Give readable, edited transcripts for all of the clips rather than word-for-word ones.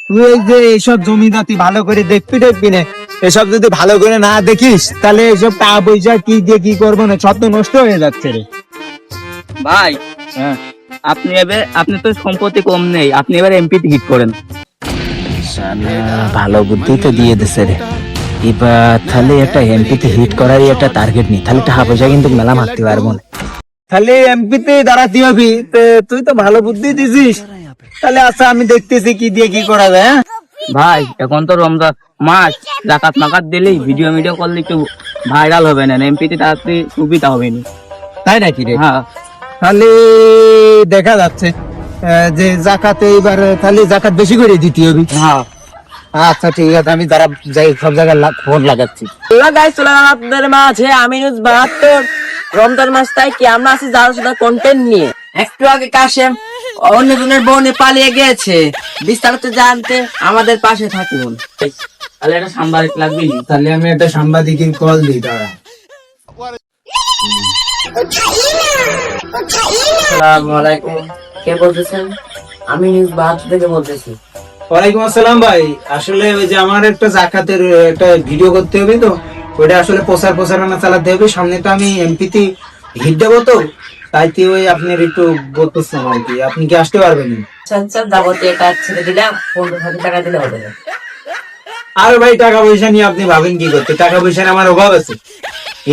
তুই এই যে এইসব জমিদাতি ভালো করে দেখবি না, এসব যদি ভালো করে না দেখিস তাহলে এইসব টাকা পয়সা কি দিয়ে কি করবো না, সব তো নষ্ট হয়ে যাচ্ছে রে। ভাই হ্যাঁ, আপনি তো সম্পত্তি কম নেই, আপনি এবার এমপি টিকিট করেন। ভালো বুদ্ধি তো দিয়ে দিছে রে। এবার তাহলে একটা এমপিতে হিট করারই একটা টার্গেট নি, তাহলে টাকা পয়সা কিন্তু মেলা মারতে পারবো না। তাহলে এমপিতে দাঁড়াতে হবে, তুই তো ভালো বুদ্ধি দিছিস। তাহলে আচ্ছা, আমি দেখতেছি কি দিয়ে কি করা যায়। হ্যাঁ ভাই এখন তো রমজান মাস, জাকাত মাকাত দিলেই ভিডিও করলে একটু ভাইরাল হবে না, এমপিতে তাড়াতাড়ি সুবিধা হবে না। তাই নাকি রে? হ্যাঁ তাহলে দেখা যাচ্ছে যে জাকাতে এবার তাহলে জাকাত বেশি করে দিতে হবে। হ্যাঁ। আচ্ছা ঠিক আছে, আমি যারা যাই সব জায়গায় ফোন লাগাচ্ছি। আপনাদের মাঝে আমিনুজ 72 রমজান মাস তাই কি আমরা আছি যারা শুধু কন্টেন্ট নিয়ে। একটু আগে কাশেম অন্যজনের বোনে পালিয়ে গিয়েছে, বিস্তারিত জানতে আমাদের পাশে থাকুন। তাহলে একটা সাংবাদিক লাগবে নি? তাহলে আমি একটা সাংবাদিকের কল দিই, দাঁড়া। আসসালামু আলাইকুম, কে বলতেছেন? আমিনুজ 72 থেকে বলতেছি। ওয়ালাইকুম আসসালাম ভাই। আসলে ওই যে আমার একটা জাকাতের একটা ভিডিও করতে হবে, তো ওইটা আসলে প্রচারণা চালাতে হবে। সামনে তো আমি এমপিতে হিট দেবো, তো তাইতে ওই আপনার একটু বলতেছিলাম আর কি, আপনি কি আসতে পারবেন? আচ্ছা যাবতীয় কাজ ছেড়ে দিলাম, 15,000 টাকা দিলে হবে। আর ভাই টাকা পয়সা নিয়ে আপনি ভাবেন কি করতে? টাকা পয়সার আমার অভাব আছে।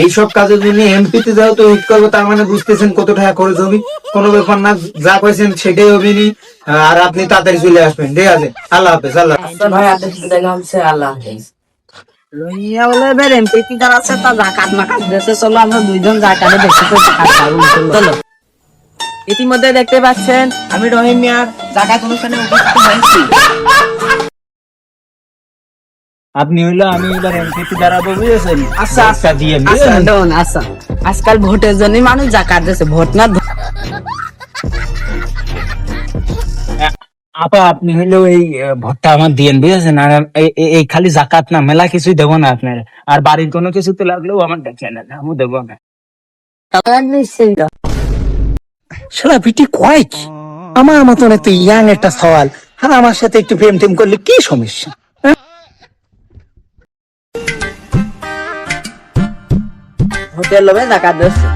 এইসব কাজের জন্য এমপিতে যাও তো হিট করবো, তার মানে বুঝতেছেন কত টাকা খরচ হবে। কোনো ব্যাপার না, যা কইছেন সেটাই হবে নি। আর আপনি তাড়াতাড়ি চলে আসবেন, ঠিক আছে? আল্লাহ হাফেজ। আল্লাহ হাফেজ। আচ্ছা ভাই, আপনার সাথে দেখা হচ্ছে, আল্লাহ হাফেজ। লইয়া বলে বের এমপি যারা আছে তা জাকাত মাকাত দেশে, চলো আমরা দুইজন জাকাতে বেশি করে টাকা পাবো, চলো। ইতিমধ্যে দেখতে পাচ্ছেন আমি রহিম মিয়ার জাকাত অনুষ্ঠানে উপস্থিত হয়েছি। আপনি হইলো, আমি এবার এমপিতে দাঁড়াবো, বুঝেছেন? আচ্ছা আচ্ছা দিয়ে আচ্ছা ডন, আচ্ছা আজকাল ভোটের জন্য মানুষ জাকাত দিচ্ছে, ভোট না আপা, আপনি হইলো এই ভোটটা আমার দিয়েন, বুঝেছেন? আর এই খালি জাকাত না, মেলা কিছুই দেবো না আপনার। আর বাড়ির কোনো কিছুতে লাগলেও আমার দেখেন, আমি দেবো না। শালা বিটি কয় কি? আমার মতন এত ইয়াং একটা সওয়াল, আর আমার সাথে একটু প্রেম টেম করলে কি সমস্যা? ভোটের লোভে জাকাত দিচ্ছে।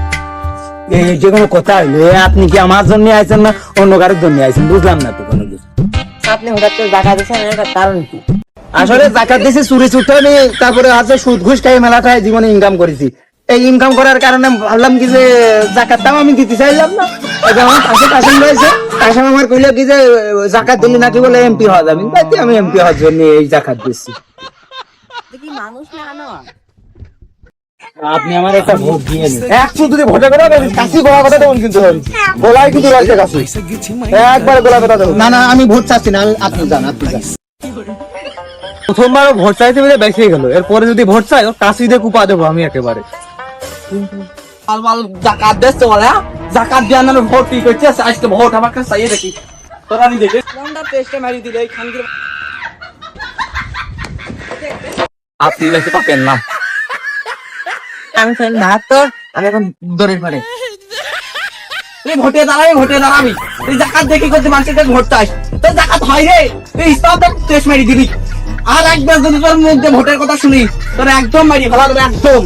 এই যে কোনো কথা হইলো, আপনি কি আমার জন্য আইছেন না অন্য কারোর জন্য আইছেন? বুঝলাম না তো কোনো কিছু। আপনি হঠাৎ করে জাকাত দিচ্ছেন, এর কারণ কি? আসলে জাকাত দিয়েছি চুরি চুটে আমি, তারপরে আছে সুদ ঘুষ খাই মেলাটায় জীবনে ইনকাম করেছি। এই ইনকাম করার কারণে ভাবলাম কি যে জাকাতটাও আমি দিতে চাইলাম না। এখন আমার পাশে কাশেম রয়েছে, কাশেম আমার কইলো কি যে জাকাত দিলি নাকি বলে এমপি হওয়া যাবে, তাইতে আমি এমপি হওয়ার জন্য এই জাকাত দিচ্ছি। কি মানুষ না আনো? আপনি আমার একটা ভোট দিয়ে দিন। একশো যদি ভোটে করে কাশি গোলা কথা দেবেন, কিন্তু গোলায় কিন্তু রাখছে কাশি, একবার গোলা কথা দেবেন। না না, আমি ভোট চাচ্ছি না, আপনি যান, আপনি যান। প্রথমবার ভোট চাইতে বলে বেঁচে গেল, এরপরে যদি ভোট চাই ও কাশি দিয়ে কুপা দেবো আমি একেবারে। জাকাত দিচ্ছে বলে, জাকাত দিয়ে নামে ভোট কি করছে, আজকে ভোট আমার কাছে চাইয়ে দেখি তোরা নি দেখে কোনটা পেস্টে মারি দিলে এই খানকির। আপনি বেশি পাবেন না। আমি ফেল ভাত তোর, আমি এখন দৌড়ে পড়ে তুই ভোটে দাঁড়াবি, তুই জাকাত দেখি করতে মানুষের ভোট চাস, তোর জাকাত হয় রে, তুই ইসলাম শেষ মারি দিবি। আর একবার যদি তোর মধ্যে ভোটের কথা শুনি, তোর একদম মারি ফেলা দেবে, একদম।